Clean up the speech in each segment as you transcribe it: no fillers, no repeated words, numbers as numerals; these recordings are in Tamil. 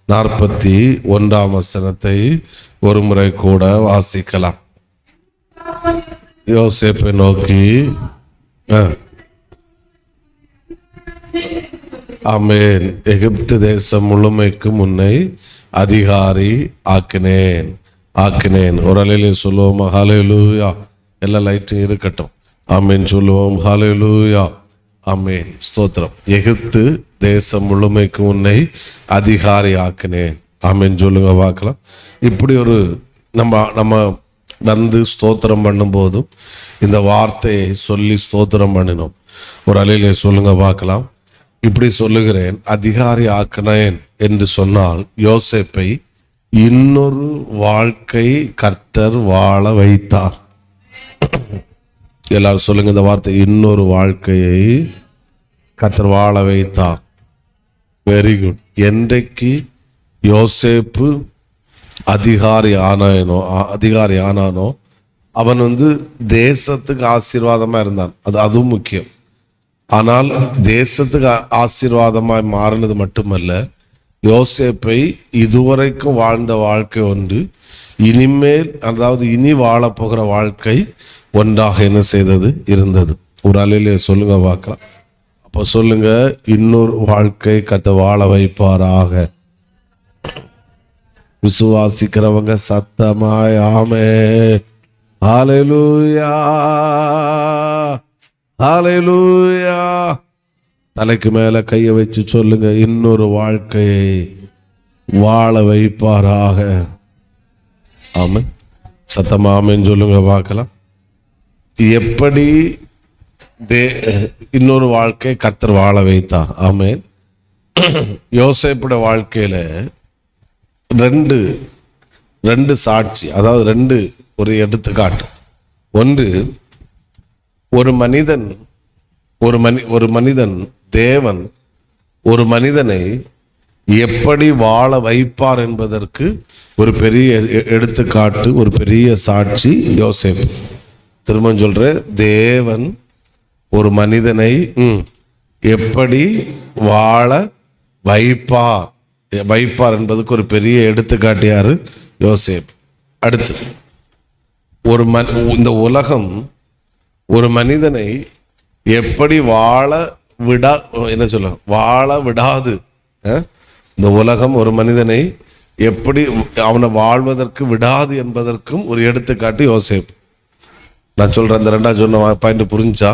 41 ஒரு முறை கூட வாசிக்கலாம். யோசேப்பை நோக்கி ஆமென், எகிப்து தேசம் முழுமைக்கும் உன்னை அதிகாரி ஆக்கினேன். ஒரு அலையிலே சொல்லுவோம் ஹல்லேலூயா. எல்லா லைட்டும் இருக்கட்டும். ஆமென் சொல்லுவோம் ஹல்லேலூயா. ஆமென், ஸ்தோத்திரம். எகிப்து தேசம் முழுமைக்கும் உன்னை அதிகாரி ஆக்கினேன். ஆமென் சொல்லுங்க பார்க்கலாம். இப்படி ஒரு நம்ம வந்து ஸ்தோத்திரம் பண்ணும்போதும் இந்த வார்த்தையை சொல்லி ஸ்தோத்திரம் பண்ணினோம். ஒரு அலையிலே சொல்லுங்க பார்க்கலாம். இப்படி சொல்லுகிறேன், அதிகாரி ஆக்கினேன் என்று சொன்னால் யோசேப்பை இன்னொரு வாழ்க்கை கர்த்தர் வாழ வைத்தார். எல்லாரும் சொல்லுங்க இந்த வார்த்தை, இன்னொரு வாழ்க்கையை கர்த்தர் வாழ வைத்தார். Very good. என்றைக்கு யோசேப்பு அதிகாரி ஆனானோ அவன் தேசத்துக்கு ஆசீர்வாதமா இருந்தான். அதுவும் முக்கியம். ஆனால் தேசத்துக்கு ஆசீர்வாதமாய் மாறினது மட்டுமல்ல, யோசேப்பை இதுவரைக்கும் வாழ்ந்த வாழ்க்கை ஒன்று இனிமேல், அதாவது இனி வாழப்போகிற வாழ்க்கை ஒன்றாக என்ன செய்தது இருந்தது. ஒரு அலையிலே சொல்லுங்க பார்க்கலாம். அப்போ சொல்லுங்க, இன்னொரு வாழ்க்கை கர்த்தர் வாழ வைப்பாராக. விசுவாசிக்கிறவங்க சத்தமாய் ஆமென் ஹல்லேலூயா ஹல்லேலூயா. தலைக்கு மேல கையை வச்சு சொல்லுங்க, இன்னொரு வாழ்க்கையை வாழ வைப்பாராக. ஆமென், சத்தமா ஆமென் சொல்லுங்க பார்க்கலாம். எப்படி இன்னொரு வாழ்க்கை கர்த்தர் வாழ வைத்தார். ஆமென். யோசேப்புடைய வாழ்க்கையில ரெண்டு சாட்சி, அதாவது ஒரு எடுத்துக்காட்டு. ஒன்று, ஒரு மனிதன் தேவன் ஒரு மனிதனை எப்படி வாழ வைப்பார் என்பதற்கு ஒரு பெரிய எடுத்துக்காட்டு, ஒரு பெரிய சாட்சி யோசேப்பு. திரும்ப சொல்றேன், தேவன் ஒரு மனிதனை எப்படி வாழ வைப்பார் என்பதுக்கு ஒரு பெரிய எடுத்துக்காட்டு யாரு? யோசேப்பு. அடுத்து, இந்த உலகம் ஒரு மனிதனை எப்படி வாழ விடாது. இந்த உலகம் ஒரு மனிதனை எப்படி அவனை வாழ்வதற்கு விடாது என்பதற்கும் ஒரு எடுத்துக்காட்டு யோசேப்பு. நான் சொல்றேன், இந்த ரெண்டா சொன்ன பாயிண்ட் புரிஞ்சா?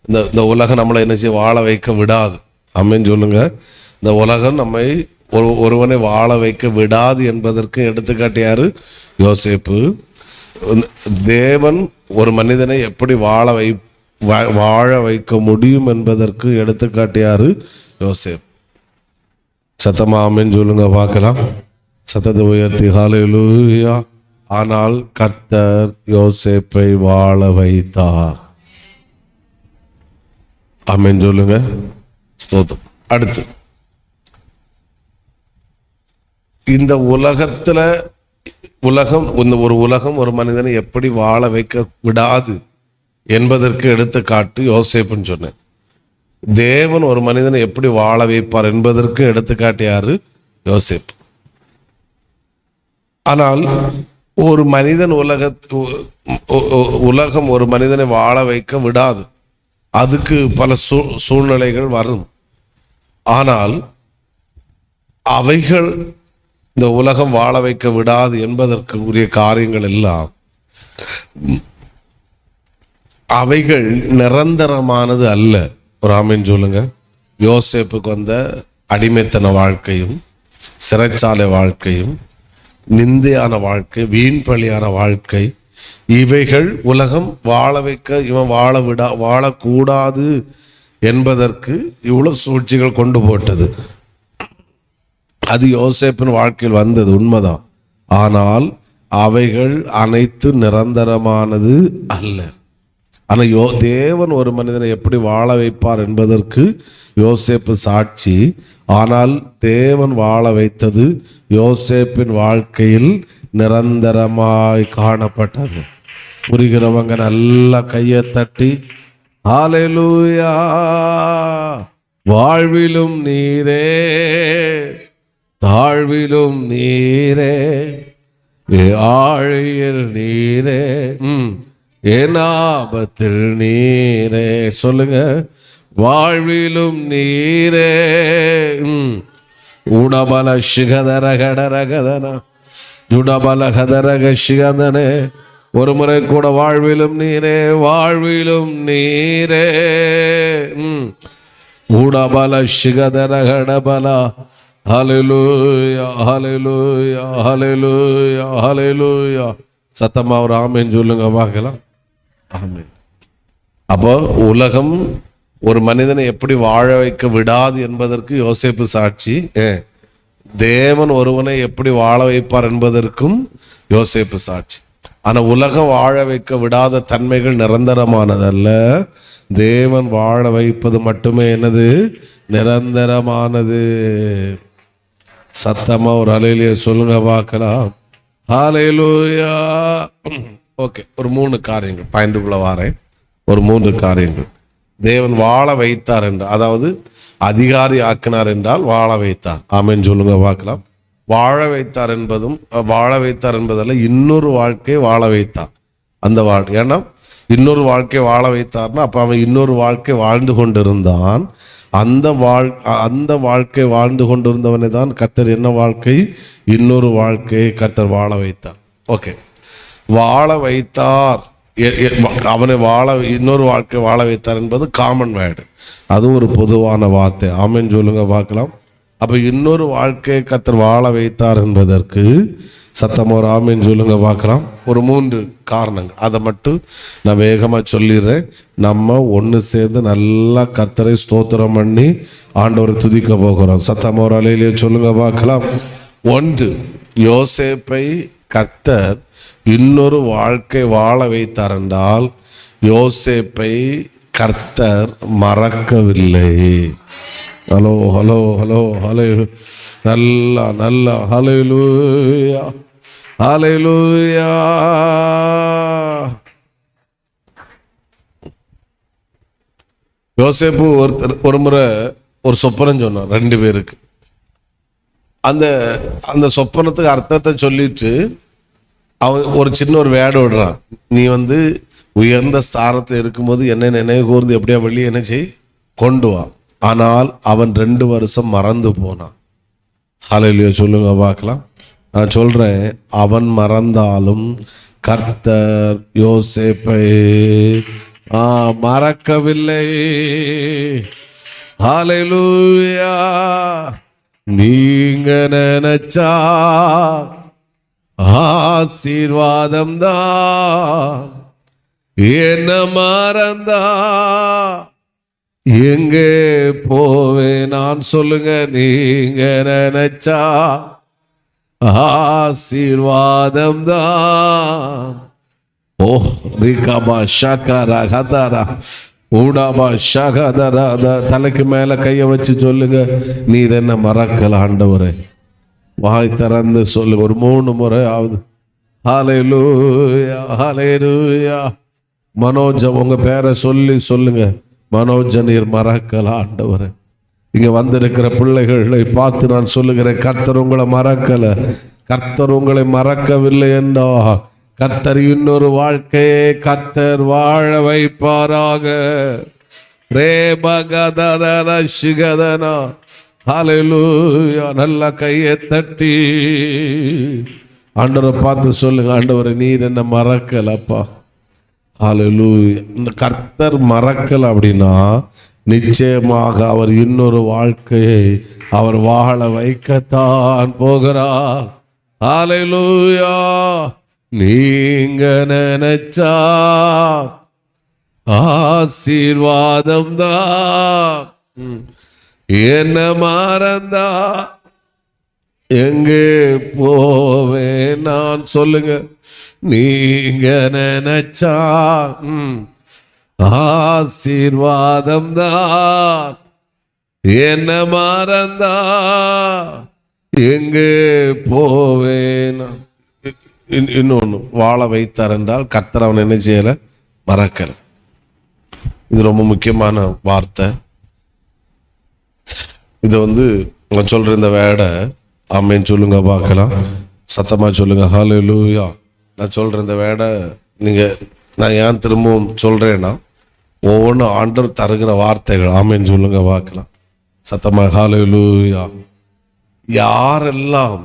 இந்த உலகம் நம்மளை என்ன செய்ய வாழ வைக்க விடாது. அம்மேன்னு சொல்லுங்க. இந்த உலகம் நம்மை ஒருவனை வாழ வைக்க விடாது என்பதற்கு எடுத்துக்காட்டு யாரு? யோசேப்பு. தேவன் ஒரு மனிதனை எப்படி வாழ வைக்க முடியும் என்பதற்கு எடுத்துக்காட்டு யாரு? யோசேப்பு. சத்தமா ஆமென் சொல்லுங்க பார்க்கலாம். சத்தத்தை உயர்த்தி ஹல்லேலூயா. ஆனால் கர்த்தர் யோசேப்பை வாழ வைத்தார். ஆமென் சொல்லுங்க, ஸ்தோத்திரம். அடுத்து, இந்த உலகம் ஒரு மனிதனை எப்படி வாழ வைக்க விடாது என்பதற்கு எடுத்துக்காட்டு யோசேப்புன்னு சொன்னேன். தேவன் ஒரு மனிதனை எப்படி வாழ வைப்பார் என்பதற்கு எடுத்துக்காட்டு யாரு? யோசேப்பு. ஆனால் ஒரு மனிதன் உலகம் ஒரு மனிதனை வாழ வைக்க விடாது. அதுக்கு பல சூழ்நிலைகள் வரும். ஆனால் அவைகள் இந்த உலகம் வாழ வைக்க விடாது என்பதற்கு உரிய காரியங்கள் எல்லாம் அவைகள் நிரந்தரமானது அல்ல. ஒரு ஆமென் சொல்லுங்க. யோசேப்புக்கு வந்த அடிமைத்தன வாழ்க்கையும், சிறைச்சாலை வாழ்க்கையும், நிந்தையான வாழ்க்கை, வீண்பழியான வாழ்க்கை, இவைகள் உலகம் வாழ வைக்க இவன் வாழக்கூடாது என்பதற்கு இவ்வளவு சூழ்ச்சிகள் கொண்டு போட்டது. அது யோசேப்பின் வாழ்க்கையில் வந்தது உண்மைதான். ஆனால் அவைகள் அனைத்து நிரந்தரமானது அல்ல. ஆனால் தேவன் ஒரு மனிதனை எப்படி வாழ வைப்பார் என்பதற்கு யோசேப்பு சாட்சி. ஆனால் தேவன் வாழ வைத்தது யோசேப்பின் வாழ்க்கையில் நிரந்தரமாய் காணப்பட்டது. புரிகிறவங்க நல்லா கையை தட்டி ஹல்லேலூயா. வாழ்விலும் நீரே தாழ்விலும் நீரே, ஆழியில் நீரே, என் ஆபத்தில் நீரே. சொல்லுங்க. வாழ்விலும் நீரே. உடபல சிகதரகடரகதனா ஜுடபல கதரக சிகந்தனே. ஒரு முறை கூட வாழ்விலும் நீரே, வாழ்விலும் நீரே. உடபல சிகதரகடபலா. ஹல்லேலூயா, ஹல்லேலூயா, ஹல்லேலூயா, ஹல்லேலூயா. சத்தமா ஒரு ஆமென் சொல்லுங்க பார்க்கலாம். ஆமென். அப்போ உலகம் ஒரு மனிதனை எப்படி வாழ வைக்க விடாது என்பதற்கு யோசேப்பு சாட்சி. தேவன் ஒருவனை எப்படி வாழ வைப்பார் என்பதற்கும் யோசேப்பு சாட்சி. ஆனா உலகம் வாழ வைக்க விடாத தன்மைகள் நிரந்தரமானதல்ல. தேவன் வாழ வைப்பது மட்டுமே என்னது? நிரந்தரமானது. சத்தமா ஒரு ஹல்லேலூயா சொல்லுங்க பார்க்கலாம். ஹல்லேலூயா. ஓகே, ஒரு 3 காரியங்கள் பாயிண்ட்டுக்குள்ள வாரேன். ஒரு 3 காரியங்கள். தேவன் வாழ வைத்தார் என்றால், அதாவது அதிகாரி ஆக்கினார் என்றால் வாழ வைத்தார். ஆமென் சொல்லுங்க பார்க்கலாம். வாழ வைத்தார் என்பதல்ல, இன்னொரு வாழ்க்கையை வாழ வைத்தார். அந்த வாழ்க்கை, ஏன்னா இன்னொரு வாழ்க்கை வாழ வைத்தார்னா அப்ப அவன் இன்னொரு வாழ்க்கை வாழ்ந்து கொண்டிருந்தான். அந்த வாழ்க்கை வாழ்ந்து கொண்டிருந்தவனை தான் கர்த்தர் என்ன வாழ்க்கை? இன்னொரு வாழ்க்கையை கர்த்தர் வாழ வைத்தார். ஓகே, வாழ வைத்தார், அவனை இன்னொரு வாழ்க்கை வாழ வைத்தார் என்பது காமன் வேர்டு. அது ஒரு பொதுவான வார்த்தை. ஆமென் சொல்லுங்க பார்க்கலாம். அப்ப இன்னொரு வாழ்க்கையை கர்த்தர் வாழ வைத்தார் என்பதற்கு சத்தம் ஒரு ஆமென் சொல்லுங்க பார்க்கலாம். ஒரு 3 காரணங்கள், அதை மட்டும் நான் வேகமா சொல்லிடுறேன். நம்ம ஒன்று சேர்ந்து நல்லா கர்த்தரை ஸ்தோத்திரம் பண்ணி ஆண்டவரை துதிக்க போகிறோம். சத்தம் ஒரு ஹல்லேலூயா சொல்லுங்க பார்க்கலாம். 1, யோசேப்பை கர்த்தர் இன்னொரு வாழ்க்கை வாழ வைத்தார் என்றால் யோசேப்பை கர்த்தர் மறக்கவில்லை. ஹலோ ஹலோ ஹலோ ஹலே, நல்லா நல்லா ஹல்லேலூயா, ஹல்லேலூயா. யோசேப்பு ஒரு முறை ஒரு சொப்பனம் சொன்னான் 2 பேருக்கு. அந்த சொப்பனத்துக்கு அர்த்தத்தை சொல்லிட்டு அவன் ஒரு சின்ன ஒரு வேர்டு விடுறான். நீ உயர்ந்த ஸ்தானத்தில் இருக்கும்போது என்ன நினைவு கூர்ந்து எப்படியா வெளியே என்ன செய் கொண்டு வா. ஆனால் அவன் 2 வருஷம் மறந்து போனான். ஹல்லேலூயா சொல்லுங்க பார்க்கலாம். நான் சொல்றேன், அவன் மறந்தாலும் கர்த்தர் யோசேப்பை மறக்கவில்லை. ஹல்லேலூயா. நீங்க நினைச்சா ஆசீர்வாதம் தான், என்ன மறந்தா எங்கே போவே நான்? சொல்லுங்க. நீங்க நினைச்சா ஆசீர்வாதம் தான். ஓ ரிகாபா ஷகரா ஹதரா ஊடாபா ஷகதரா. தலைக்கு மேல கைய வச்சு சொல்லுங்க, நீர் என்ன மறக்கல ஆண்டவரே? வாய் திறந்து சொல்லுங்க ஒரு 3 முறை ஆகுது. ஹல்லேலூயா, ஹல்லேலூயா. மனோஜ், உங்க பேரை சொல்லி சொல்லுங்க. மனோஜ, நீர் மறக்கல ஆண்டவரே. இங்க வந்திருக்கிற பிள்ளைகளை பார்த்து நான் சொல்லுகிறேன், கர்த்தர் உங்களை மறக்கல. கர்த்தர் உங்களை மறக்கவில்லை என்றா கர்த்தர் இன்னொரு வாழ்க்கையை கர்த்தர் வாழ வைப்பாராக. ரேபகதரசிகதனா. ஹல்லேலூயா. நல்ல கையை தட்டி ஆண்டவரை பார்த்து சொல்லுங்க, ஆண்டவரை நீர் என்ன மறக்கலப்பா. ஹல்லேலூயா. இந்த கர்த்தர் மறக்கல அப்படின்னா நிச்சயமாக அவர் இன்னொரு வாழ்க்கையை அவர் வாழ வைக்கத்தான் போகிறார். ஹல்லேலூயா. நீங்க நினைச்சா ஆசீர்வாதம் தான், என்ன மறந்தா எங்கே போவே நான்? சொல்லுங்க. நீங்க நினைச்சா ஆசீர்வாதம் தான், என்ன மறந்தா எங்கே போவேன்? இன்னொன்னு, வாழ வைத்தார் என்றால் கர்த்தர் அவன் என்ன செய்யல? மறக்கல. இது ரொம்ப முக்கியமான வார்த்தை. இது நான் சொல்ற இந்த வேர்டை ஆமேன் சொல்லுங்க பார்க்கலாம். சத்தமா சொல்லுங்க ஹல்லேலூயா. நான் சொல்றேன் இந்த வேடை நான் ஏன் திரும்பவும் சொல்றேன்னா, ஒவ்வொன்றும் ஆண்டவர் தருகிற வார்த்தைகள். ஆமேன் சொல்லுங்க பார்க்கலாம். சத்தமா ஹல்லேலூயா. யாரெல்லாம்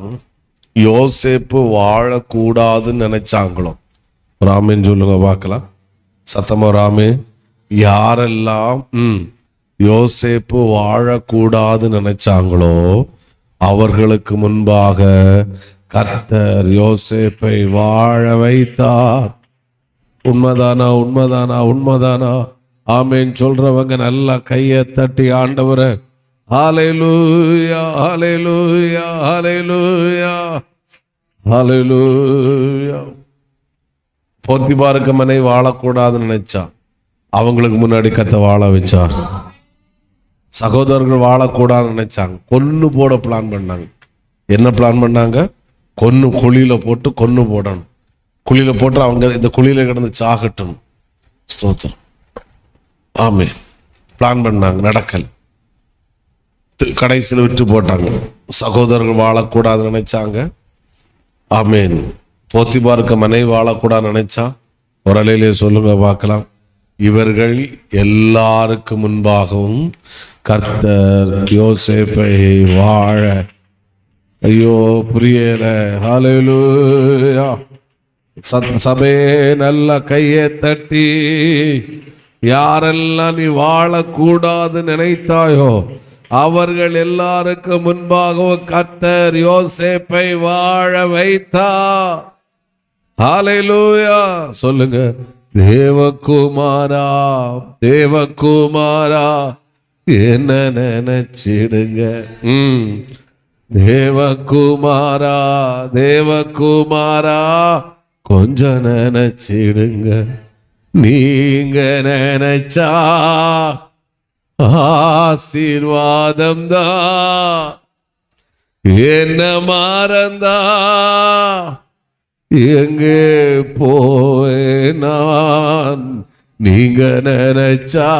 யோசேப்பு வாழக்கூடாதுன்னு நினைச்சாங்களோ, ராமேன் சொல்லுங்க பார்க்கலாம். சத்தமா ராமே. யாரெல்லாம் யோசேப்பு வாழக்கூடாதுன்னு நினைச்சாங்களோ அவர்களுக்கு முன்பாக கர்த்தர் யோசேப்பை வாழ வைத்தார். உண்மைதானா? உண்மைதானா? உண்மைதானா? ஆமேன் சொல்றவங்க நல்லா கையை தட்டி ஆண்டவரை ஹல்லேலூயா, ஹல்லேலூயா, ஹல்லேலூயா, ஹல்லேலூயா. போத்திபாருக்கு மனைவி வாழக்கூடாதுன்னு நினைச்சா அவங்களுக்கு முன்னாடி கர்த்தர் வாழ வச்சார். சகோதரர்கள் வாழக்கூடாதுன்னு நினைச்சாங்க, கொன்னு போட பிளான் பண்ணாங்க. என்ன பிளான் பண்ணாங்க? குழியில போட்டு கொன்னு போடணும். குழியில போட்டு அவங்க இந்த குழியில கிடந்து சாகட்டணும். ஸ்தோத்திரம். ஆமே. பிளான் பண்ணாங்க, நடக்கல். கடைசியில் விட்டு போட்டாங்க. சகோதரர்கள் வாழக்கூடாதுன்னு நினைச்சாங்க. ஆமேன். போத்திபாருக்கு மனைவி வாழக்கூடாதுன்னு நினைச்சா ஒரு அலையிலே சொல்லுங்க பார்க்கலாம். இவர்கள் எல்லாருக்கு முன்பாகவும் கர்த்தர் யோசேப்பை வாழ, ஐயோ புரியல. ஹல்லேலூயா. சபே நல்ல கையை தட்டி யாரெல்லாம் நீ வாழக்கூடாது நினைத்தாயோ அவர்கள் எல்லாருக்கு முன்பாகவும் கர்த்தர் யோசேப்பை வாழ வைத்தார். ஹல்லேலூயா. சொல்லுங்க. தேவகுமாரா, தேவகுமாரா என்ன நினைச்சிடுங்க. தேவகுமாரா, தேவகுமாரா கொஞ்சம் நினைச்சிடுங்க. நீங்க நினைச்சா ஆசீர்வாதம் தான். என்ன மறந்தா எங்கே போனான். நீங்க நினைச்சா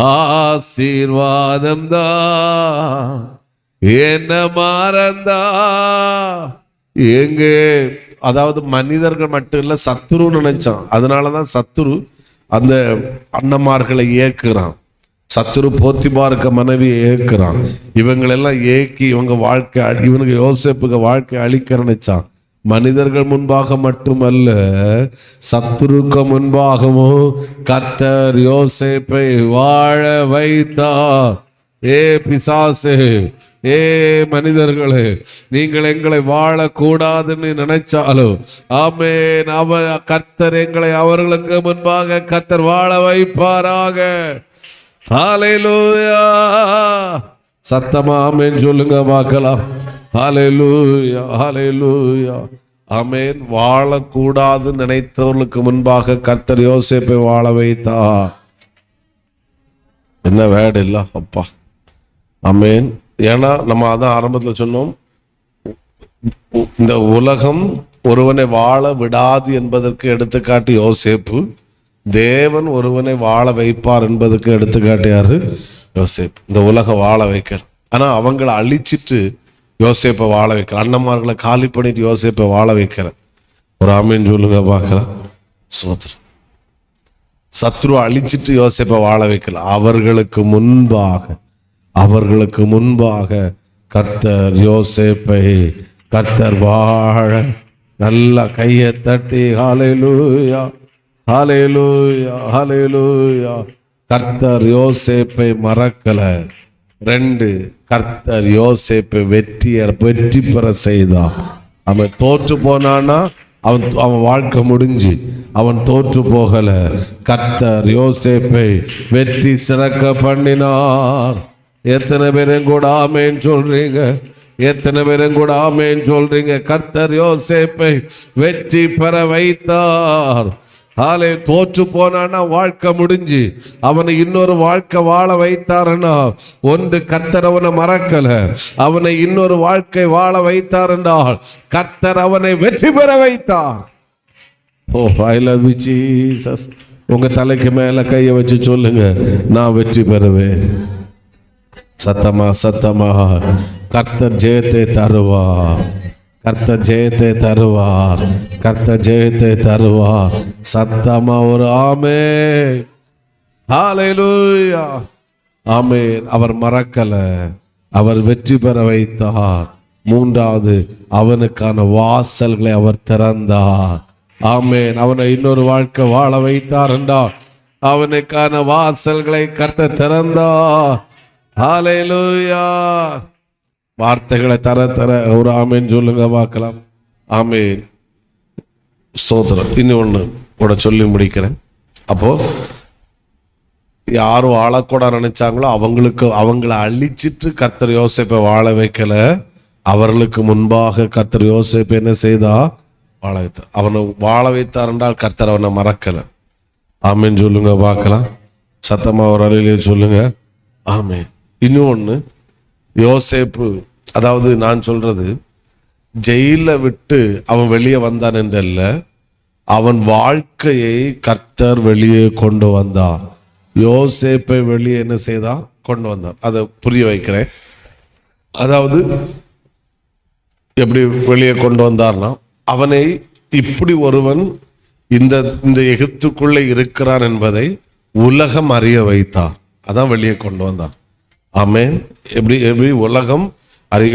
ஆசீர்வாதம் தான். என்ன மறந்தா எங்கே, அதாவது மனிதர்கள் மட்டும் இல்ல, சத்துரு நினைச்சான். அதனாலதான் சத்துரு அந்த அண்ணமார்களை ஏக்குறான். சத்துரு போத்திபாருக்கு மனைவி ஏக்குறான். இவங்களெல்லாம் ஏக்கி இவங்க வாழ்க்கை, இவனுக்கு யோசேப்புக்கு வாழ்க்கை அழிக்க நினைச்சான். மனிதர்கள் முன்பாக மட்டுமல்ல, சத்துருக்கு முன்பாகவும் கர்த்தர் யோசேப்பை வாழ வைத்தார். ஏ பிசாசே, ஏ மனிதர்களே, நீங்கள் எங்களை வாழக்கூடாதுன்னு நினைச்சாலும் ஆமென், கர்த்தர் எங்களை அவர்களுக்கு முன்பாக கர்த்தர் வாழ வைப்பாராக. ஹல்லேலூயா. சத்தமா ஆமென் சொல்லுங்க பார்க்கலாம். ஹல்லேலூயா, ஹல்லேலூயா, ஆமென். வாழக்கூடாது நினைத்தவர்களுக்கு முன்பாக கர்த்தர் யோசேப்பை வாழ வைத்தார். என்ன வேர்டு இல்ல அப்பா. ஆமென். ஏன்னா நம்ம அதான் ஆரம்பத்தில் சொன்னோம், இந்த உலகம் ஒருவனை வாழ விடாது என்பதற்கு எடுத்துக்காட்டு யோசேப்பு. தேவன் ஒருவனை வாழ வைப்பார் என்பதற்கு எடுத்துக்காட்டியாரு யோசேப்பு. இந்த உலகம் வாழ வைக்கிற, ஆனா அவங்களை அழிச்சிட்டு யோசேப்பை வாழ வைக்கிற, அண்ணன்மார்களை காலி பண்ணிட்டு யோசேப்பை வாழ வைக்கிற. ஒரு ஆமீன் சொல்லுங்க பார்க்கலாம். சோத்திரம். சத்ரு அழிச்சிட்டு யோசேப்பை வாழ வைக்கல. அவர்களுக்கு முன்பாக கர்த்தர் யோசேப்பை கர்த்தர் வாழ, நல்ல கையை தட்டி ஹல்லேலூயா, ஹல்லேலூயா, ஹல்லேலூயா. கர்த்தர் யோசேப்பை மறக்கல. 2, கர்த்தர் யோசேப்பை வெற்றி பெற செய்தார். அவன் தோற்று போனானா அவன் வாழ்க்கை முடிஞ்சு, அவன் தோற்று போகல. கர்த்தர் யோசேப்பை வெற்றி சிறக்க பண்ணினார். எத்தனை பேரும் கூட ஆமேன் சொல்றீங்க? எத்தனை பேரும் கூட ஆமேன் சொல்றீங்க? கர்த்தர் யோசேப்பை வெற்றி பெற வைத்தார். ஆலே தோற்று போனான்னா வாழ்க்கை முடிஞ்சு அவனை இன்னொரு வாழ்க்கை வாழ வைத்தாருன்னா, ஒன்று கர்த்தர் அவனை மறக்கல, அவனை இன்னொரு வாழ்க்கை வாழ வைத்தார் என்றால் கர்த்தர் அவனை வெற்றி பெற வைத்தார். ஓ ஐ லவ் யூ ஜீசஸ். உங்க தலைக்கு மேல கையை வச்சு சொல்லுங்க, நான் வெற்றி பெறுவேன். சத்தமா சத்தமா கர்த்தர் ஜெயத்தை தருவார், கர்த்தர் ஜெயத்தை தருவார், கர்த்தர் ஜெயத்தை தருவார். சத்தமா ஒரு ஆமென். ஹல்லேலூயா. ஆமென். அவர் மறக்கல, அவர் வெற்றி பெற வைத்தார். மூன்றாவது, அவனுக்கான வாசல்களை அவர் திறந்தார். ஆமென். அவனை இன்னொரு வாழ்க்கை வாழ வைத்தார் என்றால் அவனுக்கான வாசல்களை கர்த்தர் திறந்தார். ஹல்லேலூயா. வார்த்தைகளை தர தர ஒரு ஆமென் சொல்லுங்க பார்க்கலாம். ஆமென். ஸ்தோத்திரம். இன்னொன்று கூட சொல்லி முடிக்கிறேன். அப்போ யாரும் வாழக்கூட நினைச்சாங்களோ அவங்கள அழிச்சிட்டு கர்த்தர் யோசேப்பை வாழ வைக்கல. அவர்களுக்கு முன்பாக கர்த்தர் யோசேப்பை என்ன செய்தா? வாழ வைத்தார். அவனை வாழ வைத்தார் என்றால் கர்த்தர் அவனை மறக்கல. ஆமென் சொல்லுங்க பார்க்கலாம். சத்தமா ஒரு அறையிலே சொல்லுங்க ஆமென். இன்னொன்று, யோசேப்பு, அதாவது நான் சொல்றது ஜெயில விட்டு அவன் வெளியே வந்தான் என்றல்ல, அவன் வாழ்க்கையை கர்த்தர் வெளியே கொண்டு வந்தார். யோசேப்பை வெளியே என்ன செய்தா? கொண்டு வந்தார். அதை புரிய வைக்கிறேன். அதாவது எப்படி வெளியே கொண்டு வந்தார்னா, அவனை இப்படி ஒருவன் இந்த எகிப்துக்குள்ளே இருக்கிறான் என்பதை உலகம் அறிய வைத்தார். அதான் வெளியே கொண்டு வந்தார். ஆமென். எப்படி உலகம்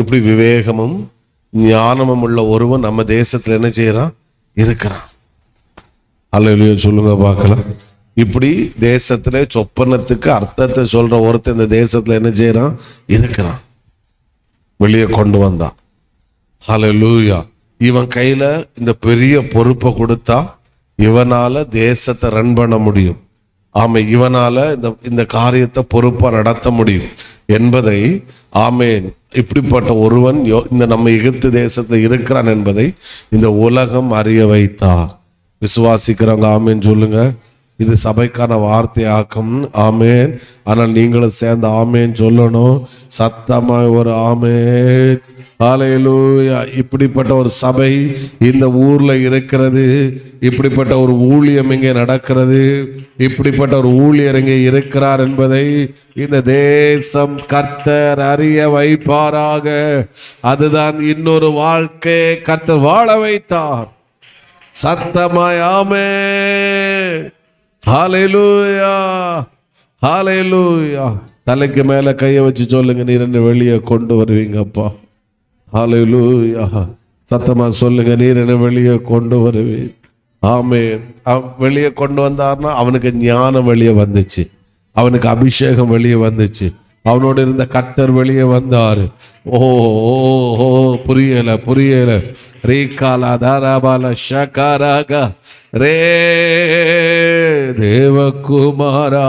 இப்படி விவேகமும் ஞானமும் உள்ள ஒருவன் நம்ம தேசத்துல என்ன செய்யறான்? இருக்கிறான். அல்லேலூயா சொல்லுங்க பார்க்கலாம். இப்படி தேசத்துல சொப்பனத்துக்கு அர்த்தத்தை சொல்ற ஒருத்தர் இந்த தேசத்துல என்ன செய்யறான்? இருக்கிறான். வெளியே கொண்டு வந்தான். அல்லேலூயா. இவன் கையில இந்த பெரிய பொறுப்பை கொடுத்தா இவனால தேசத்தை ரன் பண்ண முடியும். ஆமை, இவனால இந்த காரியத்தை பொறுப்பா நடத்த முடியும் என்பதை, ஆமேன், இப்படிப்பட்ட ஒருவன் இந்த நம்ம எகிப்து தேசத்துல இருக்கிறான் என்பதை இந்த உலகம் அறிய வைத்தார். விசுவாசிக்கிறவங்க ஆமேன் சொல்லுங்க. இது சபைக்கான வார்த்தையாக்கும். ஆமேன். ஆனால் நீங்களும் சேர்ந்து ஆமேன் சொல்லணும். சத்தமா ஒரு ஆமேன். ஹல்லேலூயா. இப்படிப்பட்ட ஒரு சபை இந்த ஊர்ல இருக்கிறது. இப்படிப்பட்ட ஒரு ஊழியம் இங்கே நடக்கிறது. இப்படிப்பட்ட ஒரு ஊழியர் இங்கே இருக்கிறார் என்பதை இந்த தேசம் கர்த்தர் அறிய வைப்பாராக. அதுதான் இன்னொரு வாழ்க்கை கர்த்தர் வாழ வைத்தார். சத்தமாய் ஆமென். ஹல்லேலூயா. ஹல்லேலூயா. தலைக்கு மேல கையை வச்சு சொல்லுங்க, நீர் என்ன வெளியே கொண்டு வருவீங்கப்பா. ஹல்லேலூயா. சத்தமா சொல்லுங்க, நீர் என்ன வெளியே கொண்டு வருவீர். ஆமென். வெளியே கொண்டு வந்தார்னா அவனுக்கு ஞானம் வெளியே வந்துச்சு, அவனுக்கு அபிஷேகம் வெளியே வந்துச்சு, அவனோடு இருந்த கர்த்தர் வெளியே வந்தார். ஓ ஓ புரியல. ரீகாலா தாராபால ஷகாராக ரே தேவகுமாரா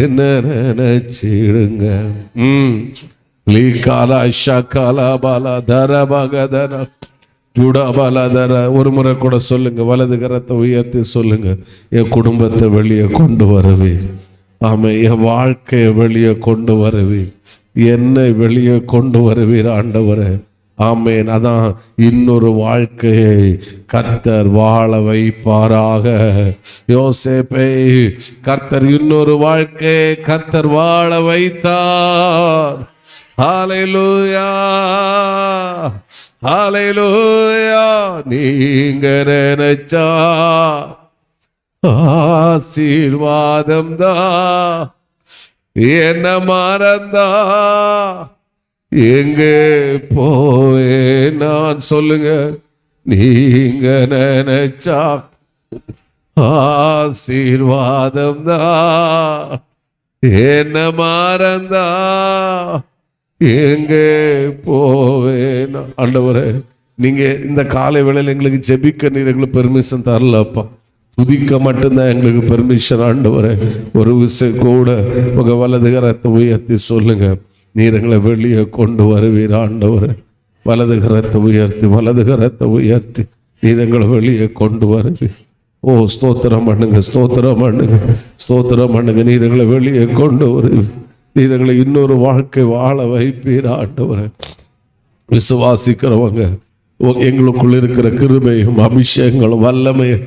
என்ன நினைச்சிடுங்க. லீகாலா ஷகாலா பாலா தரபகதன ஜுடாபாலாதர. ஒரு முறை கூட சொல்லுங்க, வலது கரத்தை உயர்த்தி சொல்லுங்க, என் குடும்பத்தை வெளியே கொண்டு வருவேன். ஆமா, என் வாழ்க்கையை வெளியே கொண்டு வருவீர், என்னை வெளியே கொண்டு வருவீர் ஆண்டவரே. ஆமேன். அதான் இன்னொரு வாழ்க்கையை கர்த்தர் வாழ வைப்பாராக. யோசேப்பை கர்த்தர் இன்னொரு வாழ்க்கையை கர்த்தர் வாழ வைத்தார். ஹல்லேலூயா. ஹல்லேலூயா. நீங்க நினைச்சா ஆசீர்வாதம் தான், என்ன மறந்தா எங்கே போவே நான் சொல்லுங்க. நீங்க நினைச்சா ஆசீர்வாதம் தான், என்ன மறந்தா எங்கே போவேன். ஆண்டவரே, நீங்க இந்த காலை வேளையில் எங்களுக்கு ஜெபிக்க நீர் எங்களுக்கு பெர்மிஷன் தரலப்பா, துதிக்க மட்டும்தான் எங்களுக்கு பெர்மிஷன். ஆண்டவரே, ஒரு விஷயம் கூட உங்க வலது கரத்தை உயர்த்தி சொல்லுங்க, நீர் எங்களை வெளியே கொண்டு வருவீர். ஆண்டவரே, வலது கரத்தை உயர்த்தி நீர் எங்களை வெளியே கொண்டு வருவீர். ஓ ஸ்தோத்திரம் பண்ணுங்க, ஸ்தோத்திரம் பண்ணுங்க. நீர் எங்களை வெளியே கொண்டு வருவீர். நீர் எங்களை இன்னொரு வாழ்க்கை வாழ வைப்பீர். ஆண்டவரே, விசுவாசிக்கிறவங்க எங்களுக்குள் இருக்கிற கிருபையும் அபிஷேகங்களும் வல்லமையும்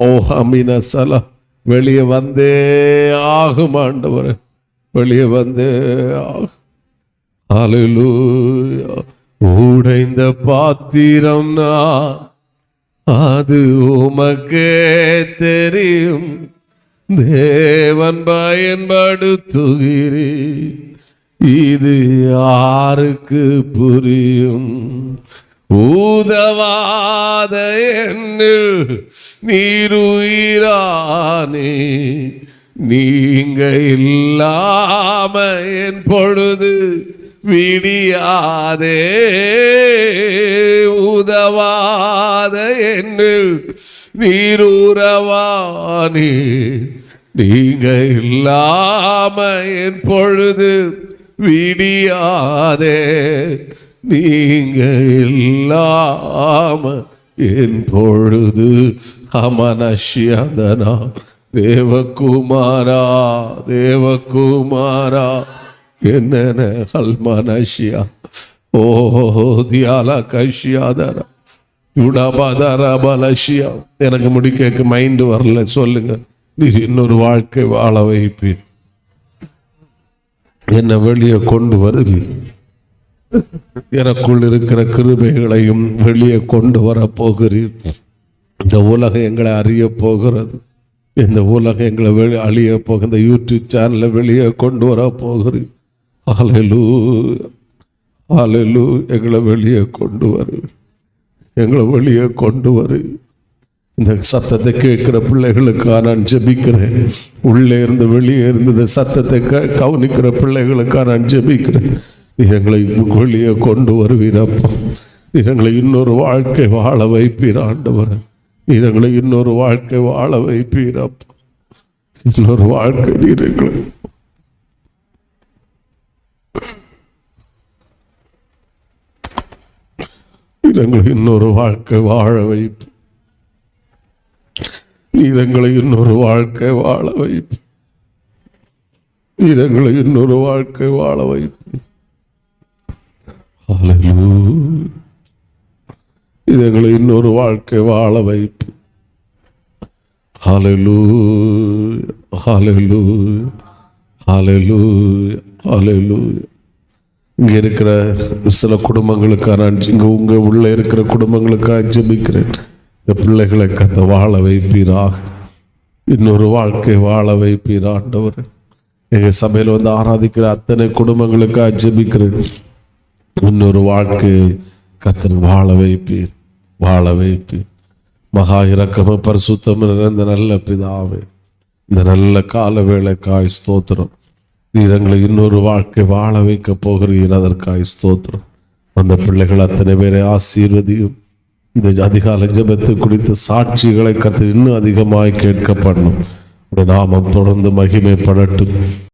ஓ அமீன சலா வெளியே வந்தே ஆகும் ஆண்டவரே, வெளியே வந்தே ஆகும். ஹல்லேலூயா. உடைந்த பாத்திரம் நான், அது உமக்கே தெரியும். தேவன் பயன்படுத்துகிறீர், இது யாருக்கு புரியும்? ஊதவாத என்னில் நீருயிரானே, நீங்க இல்லாம என் பொழுது விடியாதே. உதவாத என்னில் நீரூரவானே, நீங்க இல்லாம என் பொழுது விடியாதே. நீங்க இல்லாம என் பொழுது அமனஷ்யந்தனா. தேவகுமாரா, தேவகுமாரா, என்ன ஹல்மனஷ்யா. ஓ தியால கஷ்யாதரா யுடபதர பலஷ்யா. எனக்கு முடிக்க மைண்ட் வரல. சொல்லுங்க. நீர் இன்னொரு வாழ்க்கை வாழ வைப்பீர், என்ன வெளியே கொண்டு வருவீர். எனக்குள் இருக்கிற கிருபைகளையும் வெளியே கொண்டு வர போகிறீர். இந்த உலகம் எங்களை அறிய போகிறது. இந்த உலகம் எங்களை அழிய போக இந்த யூடியூப் சேனலை வெளியே கொண்டு வர போகிறீர். ஹல்லேலூயா, ஹல்லேலூயா. எங்களை வெளியே கொண்டு வரு, எங்களை வெளியே கொண்டு வரு. இந்த சத்தத்தை கேட்கிற பிள்ளைகளுக்காக நான் ஜெபிக்கிறேன். உள்ளே இருந்து வெளியே இருந்து இந்த சத்தத்தை கவனிக்கிற பிள்ளைகளுக்காக நான் ஜெபிக்கிறேன். எங்களை வெளியே கொண்டு வருவீரப்பா. எங்களை இன்னொரு வாழ்க்கை வாழ வைப்பீர் ஆண்டவர். எங்களை இன்னொரு வாழ்க்கை வாழ வைப்பீரப்பா. இன்னொரு வாழ்க்கை நீர் எங்களை இன்னொரு வாழ்க்கை வாழ வைப்பு. எங்களை இன்னொரு வாழ்க்கை வாழ வைப்பு. எங்களை இன்னொரு வாழ்க்கை வாழ வைப்பு. எங்களை இன்னொரு வாழ்க்கை வாழ வைப்பு. ஹல்லேலூயா, ஹல்லேலூயா, ஹல்லேலூயா, ஹல்லேலூயா. இங்க இருக்கிற சில குடும்பங்களுக்காக, இங்க உங்க உள்ள இருக்கிற குடும்பங்களுக்காக ஜெபிக்கிறேன். இந்த பிள்ளைகளை கத்த வாழ வைப்பீராக. இன்னொரு வாழ்க்கை வாழ வைப்பீர் ஆண்டவர். எங்க சபையில் வந்து ஆராதிக்கிற அத்தனை குடும்பங்களுக்காக ஜெபிக்கிறேன். இன்னொரு வாழ்க்கையை கத்தன் வாழ வைப்பீர், வாழ வைப்பீர். மகா இரக்கம பரிசுத்தம் நிறைந்த நல்ல பிதாவே, இந்த நல்ல கால வேளைக்காய் ஸ்தோத்திரம். நீர் எங்களை இன்னொரு வாழ்க்கை வாழ வைக்க போகிறீர், அதற்காய் ஸ்தோத்திரம். அந்த பிள்ளைகள் அத்தனை பேரை ஆசீர்வதியும். இந்த அதிகாலை ஜெபத்தை குறித்த சாட்சிகளை கத்து இன்னும் அதிகமாய் கேட்கப்படணும். நாமம் தொடர்ந்து மகிமைப்படட்டும்.